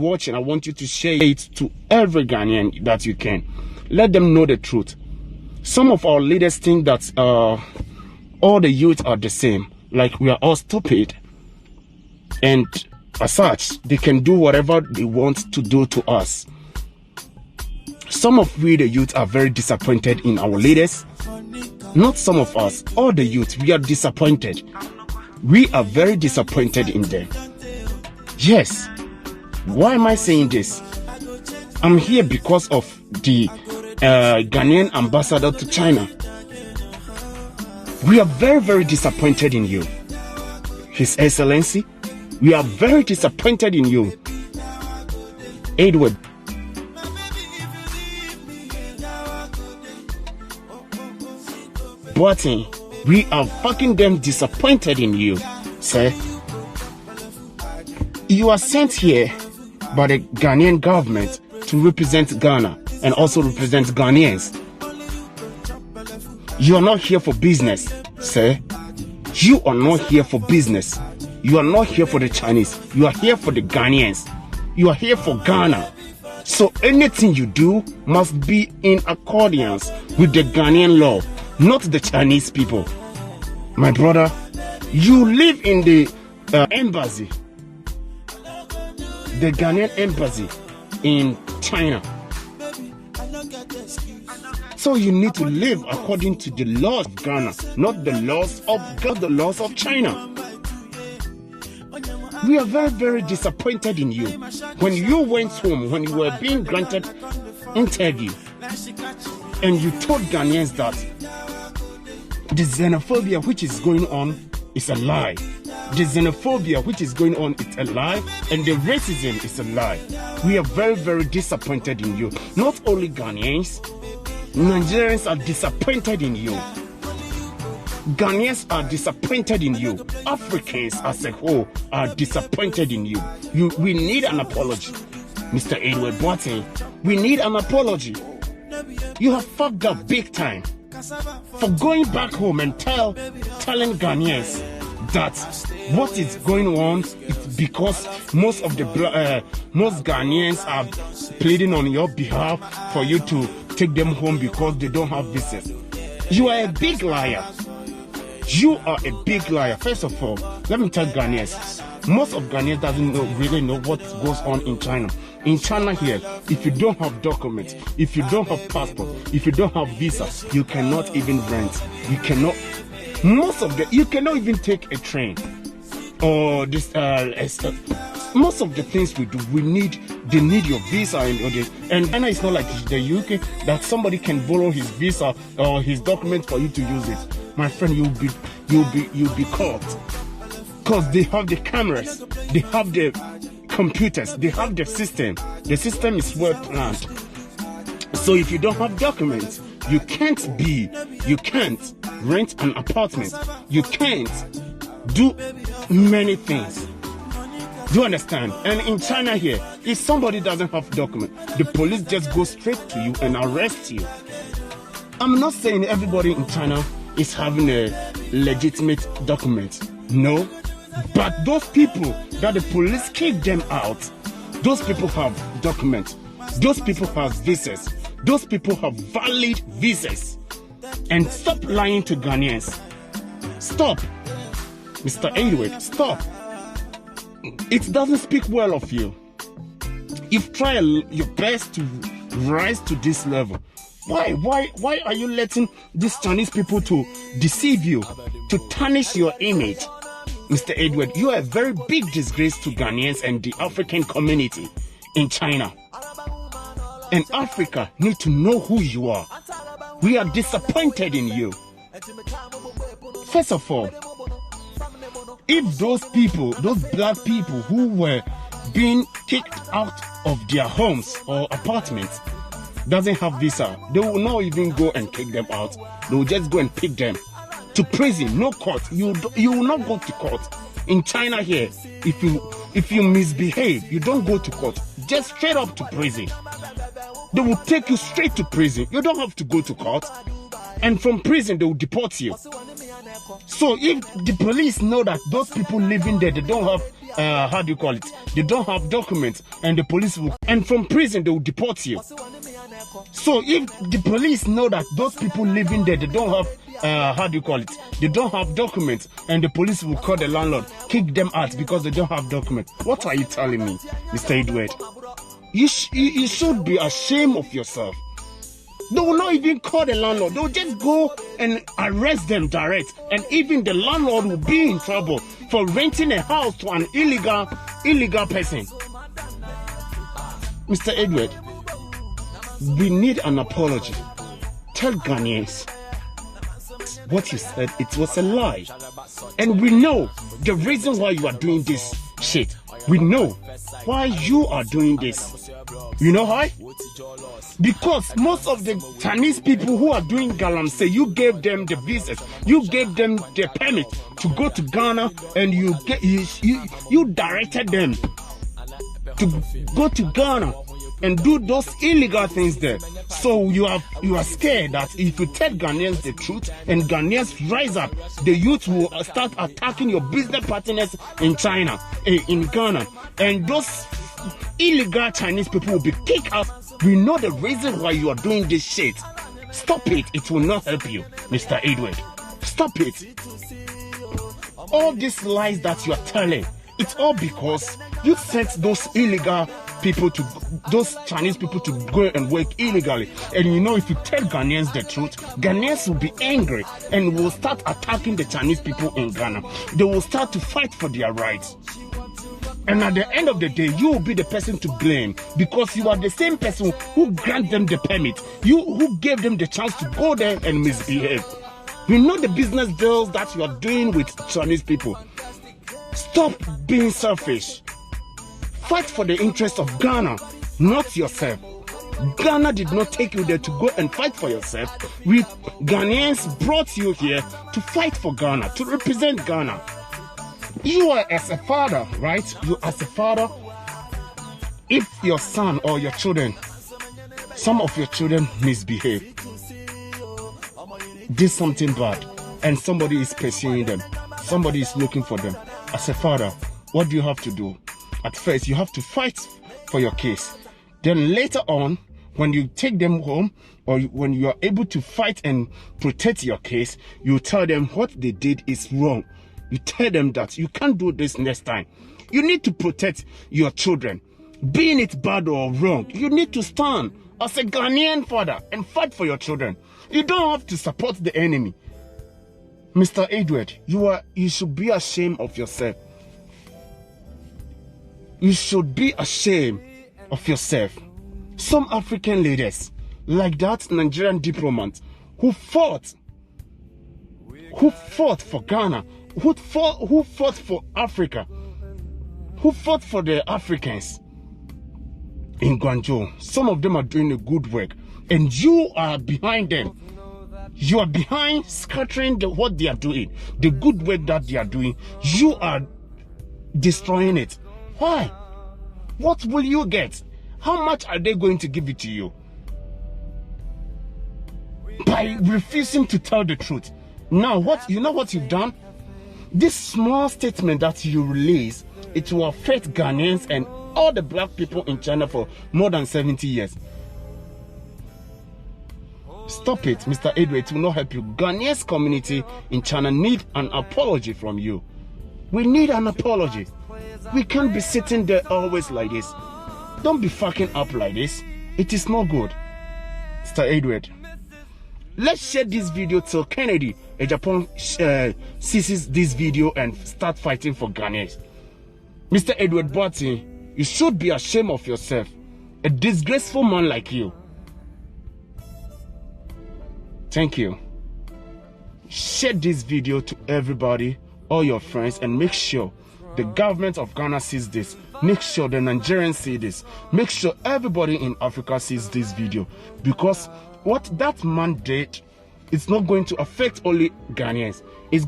watching, I want you to share it to every Ghanaian that you can. Let them know the truth. Some of our leaders think that all the youth are the same, like we are all stupid, and as such they can do whatever they want to do to us. Some of we the youth are very disappointed in our leaders. Not some of us, all the youth, we are disappointed. We are very disappointed in them. Yes. Why am I saying this? I'm here because of the Ghanaian ambassador to China. We are very, very disappointed in you, His Excellency. We are very disappointed in you, Edward. But we are fucking them disappointed in you, sir. You are sent here by the Ghanaian government to represent Ghana and also represent Ghanaians. You are not here for business, sir. You are not here for business. You are not here for the Chinese. You are here for the Ghanaians. You are here for Ghana. So anything you do must be in accordance with the Ghanaian law, not the Chinese people. My brother, you live in the embassy, the Ghanaian embassy in China. So you need to live according to the laws of Ghana, not the laws of China. We are very, very disappointed in you. When you went home, when you were being granted interview, and you told Ghanaians that the xenophobia which is going on is a lie. The xenophobia which is going on is a lie, and the racism is a lie. We are very, very disappointed in you. Not only Ghanaians, Nigerians are disappointed in you. Ghanaians are disappointed in you. Africans as a whole are disappointed in you. We need an apology, Mr. Edward Boateng. We need an apology. You have fucked up big time for going back home and telling Ghanaians that what is going on is because most Ghanaians are pleading on your behalf for you to take them home because they don't have visas. You are a big liar. You are a big liar. First of all, let me tell Ghanaians, most of Ghanaians doesn't really know what goes on in China. In China here, if you don't have documents, if you don't have passport, if you don't have visa, you cannot even rent. You cannot even take a train or this. Most of the things we do, they need your visa and China is not like the UK that somebody can borrow his visa or his document for you to use it. My friend, you'll be caught, because they have the cameras, they have the computers, they have the system. The system is well planned. So if you don't have documents, you can't rent an apartment. You can't do many things. Do you understand? And in China here, if somebody doesn't have document, the police just go straight to you and arrest you. I'm not saying everybody in China is having a legitimate document. No. But those people that the police kick them out, those people have documents. Those people have visas. Those people have valid visas. And stop lying to Ghanaians. Stop. Mr. Edward, stop. It doesn't speak well of you. You've tried your best to rise to this level. Why are you letting these Chinese people to deceive you, to tarnish your image? Mr. Edward, you are a very big disgrace to Ghanaians and the African community in China. And Africa need to know who you are. We are disappointed in you. First of all, if those people, those black people who were being kicked out of their homes or apartments doesn't have visa, they will not even go and kick them out. They will just go and pick them to prison. No court. You will not go to court. In China here, if you misbehave, you don't go to court. Just straight up to prison. They will take you straight to prison. You don't have to go to court. And from prison, they will deport you. So if the police know that those people living there, they don't have how do you call it? They don't have documents, and the police will, and from prison they will deport you. So if the police know that those people living there, they don't have, how do you call it? They don't have documents, and the police will call the landlord, kick them out because they don't have documents. What are you telling me, Mr. Edward? You should be ashamed of yourself. They will not even call the landlord. They will just go and arrest them direct. And even the landlord will be in trouble for renting a house to an illegal person. Mr. Edward, we need an apology. Tell Ghanaians what you said, it was a lie. And we know the reason why you are doing this shit. We know why you are doing this. You know why? Because most of the Chinese people who are doing galamsey, you gave them the visas, you gave them the permit to go to Ghana, and you directed them to go to Ghana and do those illegal things there. So you are scared that if you tell Ghanaians the truth and Ghanaians rise up, the youth will start attacking your business partners in China, in Ghana, and those illegal Chinese people will be kicked out. We know the reason why you are doing this shit. Stop it. It will not help you, Mr. Edward. Stop it. All these lies that you are telling, it's all because you sent those illegal people to, those Chinese people to go and work illegally. And you know, if you tell Ghanaians the truth, Ghanaians will be angry and will start attacking the Chinese people in Ghana. They will start to fight for their rights. And at the end of the day, you will be the person to blame because you are the same person who granted them the permit. You who gave them the chance to go there and misbehave. We know the business deals that you are doing with Chinese people. Stop being selfish. Fight for the interests of Ghana, not yourself. Ghana did not take you there to go and fight for yourself. We Ghanaians brought you here to fight for Ghana, to represent Ghana. You are as a father, right? You as a father, if your son or your children, some of your children misbehave, did something bad, and somebody is pursuing them, somebody is looking for them. As a father, what do you have to do? At first, you have to fight for your case. Then later on, when you take them home, or when you are able to fight and protect your case, you tell them what they did is wrong. You tell them that you can't do this next time. You need to protect your children. Being it bad or wrong, you need to stand as a Ghanaian father and fight for your children. You don't have to support the enemy. Mr. Edward, you should be ashamed of yourself. You should be ashamed of yourself. Some African leaders, like that Nigerian diplomat, who fought for Ghana, who fought for Africa, who fought for the Africans in Guangzhou. Some of them are doing a good work, and you are behind them. You are behind scattering what they are doing, the good work that they are doing. You are destroying it. Why? What will you get? How much are they going to give it to you? By refusing to tell the truth. Now, you know what you've done? This small statement that you release, it will affect Ghanaians and all the black people in China for more than 70 years. Stop it, Mr. Edward. It will not help you. Ghanaians community in China need an apology from you. We need an apology. We can't be sitting there always like this. Don't be fucking up like this. It is not good. Mr. Edward, let's share this video till Kennedy in Japan sees this video and start fighting for Ghanaians. Mr. Edward Boateng, you should be ashamed of yourself. A disgraceful man like you. Thank you. Share this video to everybody, all your friends, and make sure the government of Ghana sees this. Make sure the Nigerians see this. Make sure everybody in Africa sees this video. Because what that man did is not going to affect only Ghanaians. It's